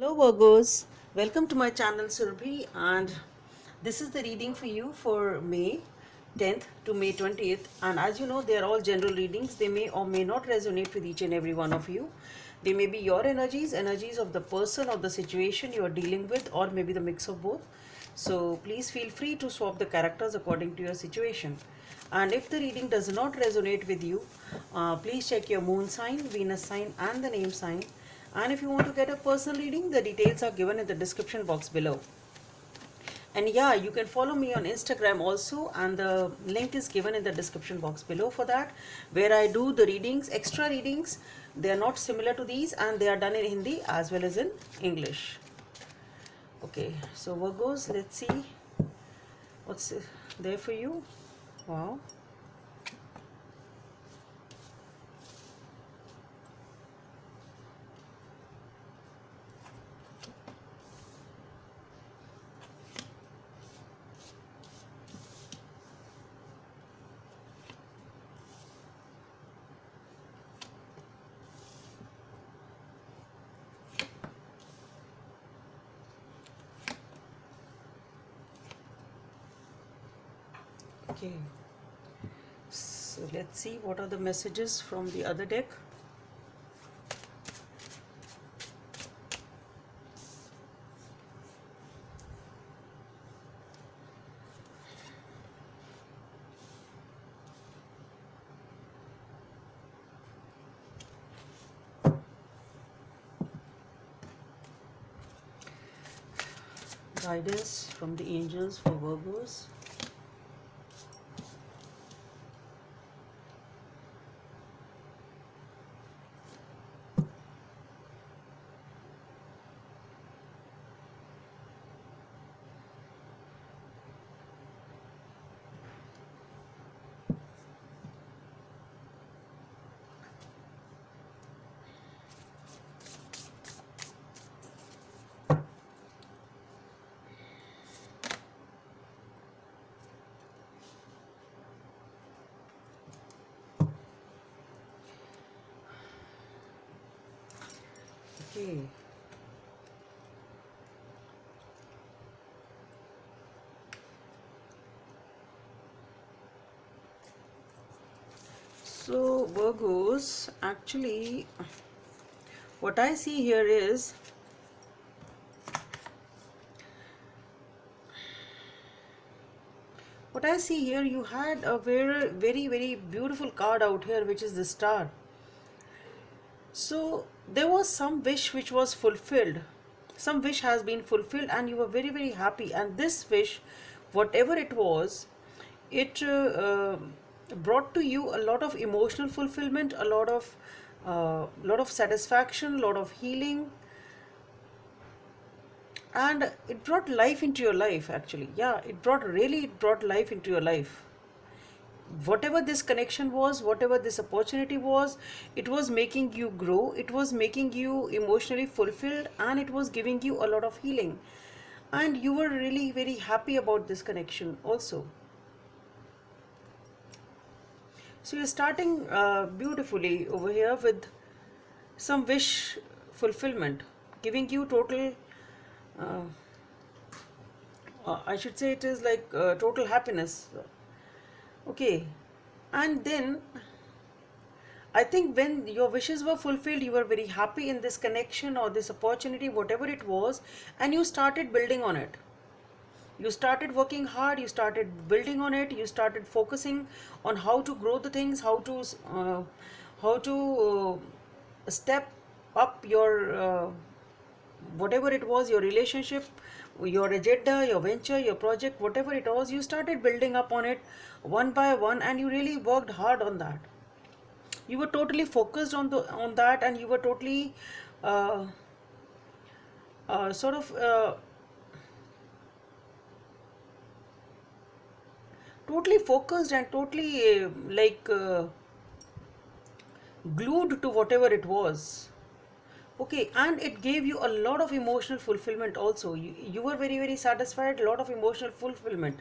Hello Virgos, welcome to my channel Surabhi, and this is the reading for you for May 10th to May 20th. And as you know, they are all general readings. They may or may not resonate with each and every one of you. They may be your energies of the person or the situation you are dealing with, or maybe the mix of both. So please feel free to swap the characters according to your situation. And if the reading does not resonate with you, please check your moon sign, Venus sign, and the name sign. And if you want to get a personal reading, the details are given in the description box below. And yeah, you can follow me on Instagram also, and the link is given in the description box below for that, where I do the readings, extra readings. They are not similar to these, and they are done in Hindi as well as in English. Okay, so Virgos, let's see what's there for you. Wow. Okay, so let's see what are the messages from the other deck. Guidance from the angels for Virgos. Okay. So Virgos, actually what I see here is you had a very beautiful card out here, which is the star. So there was some wish which was fulfilled. Some wish has been fulfilled and you were very happy, and this wish, whatever it was, it brought to you a lot of emotional fulfillment, a lot of satisfaction, a lot of healing, and it brought life into your life. Actually, yeah, it brought life into your life. Whatever this connection was, whatever this opportunity was, it was making you grow, it was making you emotionally fulfilled, and it was giving you a lot of healing, and you were really very happy about this connection also. So you're starting beautifully over here with some wish fulfillment, giving you total uh, I should say it is like total happiness. Okay, and then I think when your wishes were fulfilled, you were very happy in this connection or this opportunity, whatever it was, and you started building on it. You started working hard, you started building on it, you started focusing on how to grow the things, how to step up your whatever it was, your relationship, your agenda, your venture, your project, whatever it was, you started building up on it one by one, and you really worked hard on that. You were totally focused on that, and you were totally uh, sort of totally focused and totally glued to whatever it was. Okay, and it gave you a lot of emotional fulfillment also. You were very satisfied, a lot of emotional fulfillment.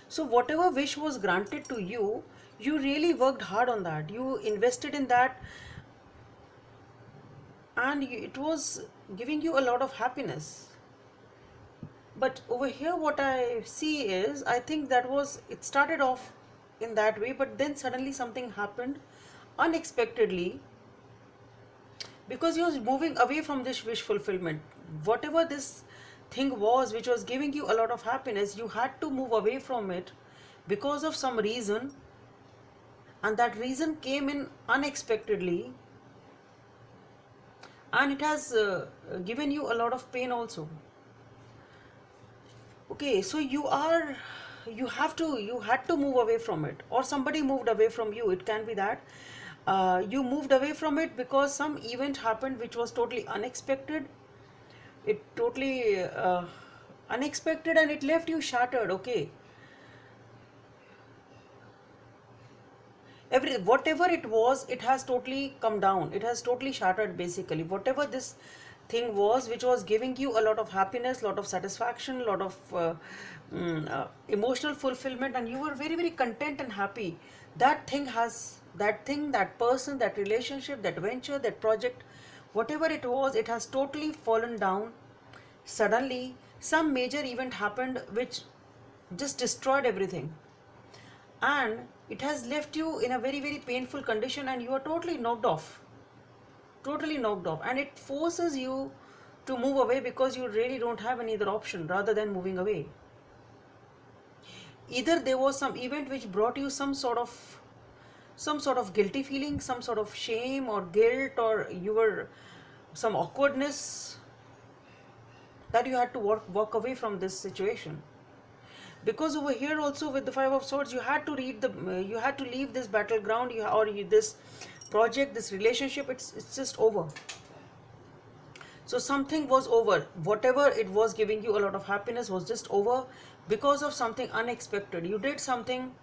So whatever wish was granted to you, you really worked hard on that, you invested in that, and it was giving you a lot of happiness. But over here, what I see is, I think it started off in that way, but then suddenly something happened unexpectedly, because you're moving away from this wish fulfillment. Whatever this thing was which was giving you a lot of happiness, you had to move away from it because of some reason, and that reason came in unexpectedly, and it has given you a lot of pain also. Okay, so you had to move away from it, or somebody moved away from you. It can be that you moved away from it because some event happened which was totally unexpected. It totally unexpected, and it left you shattered. Okay, whatever it was, it has totally come down, it has totally shattered. Basically, whatever this thing was which was giving you a lot of happiness, lot of satisfaction, lot of emotional fulfillment, and you were very, very content and happy, that person, that relationship, that venture, that project, whatever it was, it has totally fallen down. Suddenly some major event happened which just destroyed everything, and it has left you in a very, very painful condition, and you are totally knocked off, and it forces you to move away because you really don't have any other option rather than moving away. Either there was some event which brought you some sort of guilty feeling, some sort of shame or guilt, or you were some awkwardness, that you had to walk away from this situation. Because over here also, with the Five of Swords, you had to you had to leave this battleground, this project, this relationship. It's just over. So something was over. Whatever it was giving you a lot of happiness was just over because of something unexpected. You did something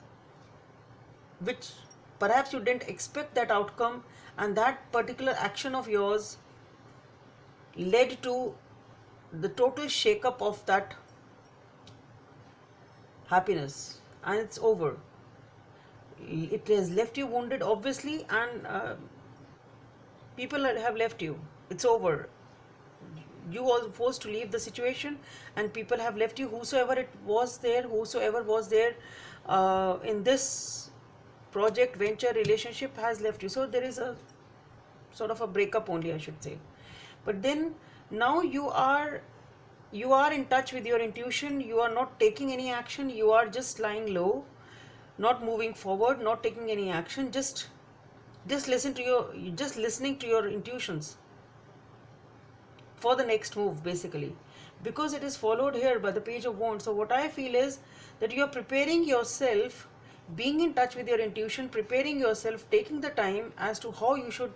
which perhaps you didn't expect that outcome, and that particular action of yours led to the total shake-up of that happiness, and it's over. It has left you wounded, obviously, and people have left you. It's over. You were forced to leave the situation, and people have left you. Whosoever was there in this project, venture, relationship has left you. So there is a sort of a breakup only, I should say. But then now you are in touch with your intuition. You are not taking any action. You are just lying low, not moving forward, not taking any action, just listening to your intuitions for the next move, basically, because it is followed here by the Page of Wands. So what I feel is that you are preparing yourself, being in touch with your intuition, preparing yourself, taking the time as to how you should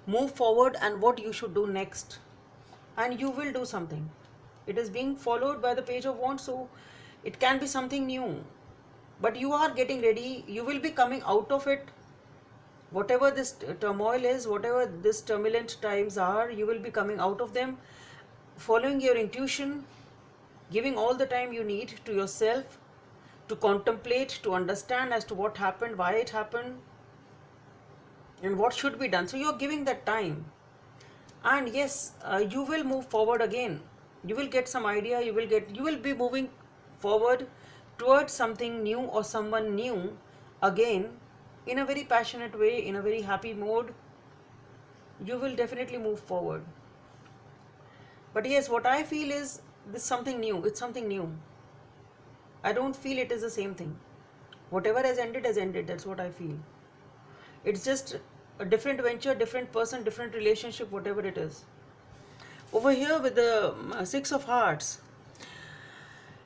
move forward and what you should do next, and you will do something. It is being followed by the Page of Wands, so it can be something new, but you are getting ready. You will be coming out of it. Whatever this turmoil is, whatever this turbulent times are, you will be coming out of them, following your intuition, giving all the time you need to yourself to contemplate, to understand as to what happened, why it happened, and what should be done. So you're giving that time, and yes, you will move forward again. You will get some idea. You will be moving forward towards something new or someone new again, in a very passionate way, in a very happy mode. You will definitely move forward. But yes, what I feel is this something new. It's something new. I don't feel it is the same thing. Whatever has ended has ended. That's what I feel. It's just a different venture, different person, different relationship, whatever it is. Over here with the Six of Hearts,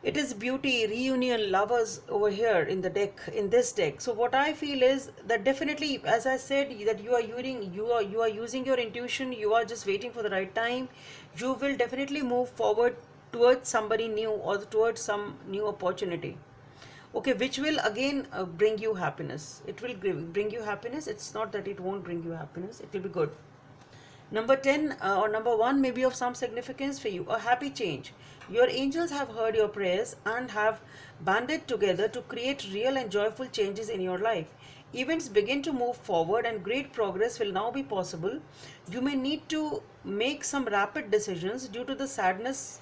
it is beauty, reunion, lovers over here in the deck, in this deck. So what I feel is that definitely, as I said, that you are using your intuition. You are just waiting for the right time. You will definitely move forward towards somebody new or towards some new opportunity. Okay, which will again bring you happiness. It will bring you happiness. It's not that it won't bring you happiness. It will be good. Number 10 or number 1 may be of some significance for you. A happy change. Your angels have heard your prayers and have banded together to create real and joyful changes in your life. events begin to move forward and great progress will now be possible. You may need to make some rapid decisions due to the suddenness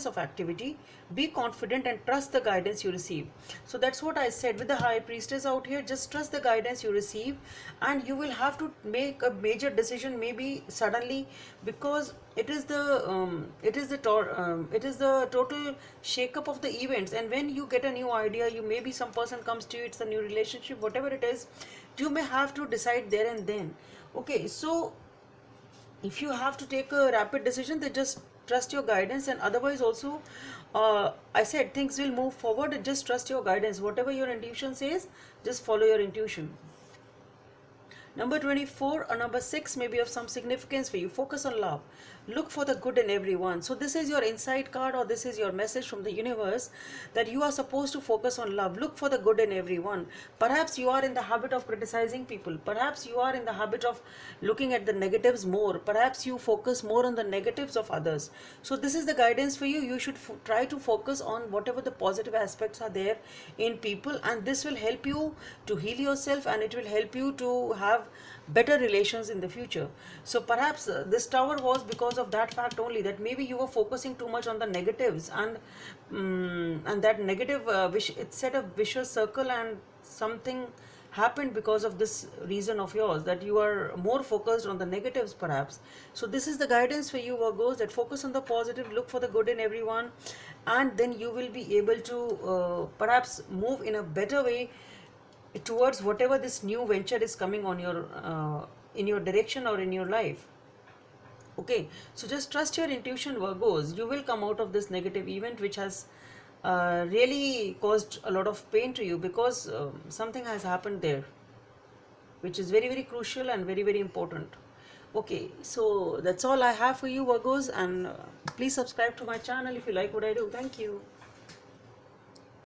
of activity. Be confident and trust the guidance you receive. So that's what I said with the high priestess out here. Just trust the guidance you receive, and you will have to make a major decision maybe suddenly, because it is the total shake up of the events. And when you get a new idea, you maybe some person comes to you, it's a new relationship, whatever it is, you may have to decide there and then. Okay, so if you have to take a rapid decision, then just trust your guidance. And otherwise also, I said things will move forward, and just trust your guidance. Whatever your intuition says, just follow your intuition. Number 24 or number 6 may be of some significance for you. Focus on love. Look for the good in everyone. So this is your insight card, or this is your message from the universe, that you are supposed to focus on love. Look for the good in everyone. Perhaps you are in the habit of criticizing people. Perhaps you are in the habit of looking at the negatives more. Perhaps you focus more on the negatives of others. So this is the guidance for you. You should try to focus on whatever the positive aspects are there in people, and this will help you to heal yourself, and it will help you to have better relations in the future. So perhaps this tower was because of that fact only, that maybe you were focusing too much on the negatives, and that negative it set a vicious circle, and something happened because of this reason of yours, that you are more focused on the negatives perhaps. So this is the guidance for you, Virgos, that focus on the positive, look for the good in everyone, and then you will be able to perhaps move in a better way towards whatever this new venture is coming on your in your direction or in your life. Okay, so just trust your intuition, Virgos. You will come out of this negative event which has really caused a lot of pain to you, because something has happened there which is very, very crucial and very, very important. Okay, so that's all I have for you, Virgos, and please subscribe to my channel if you like what I do. Thank you.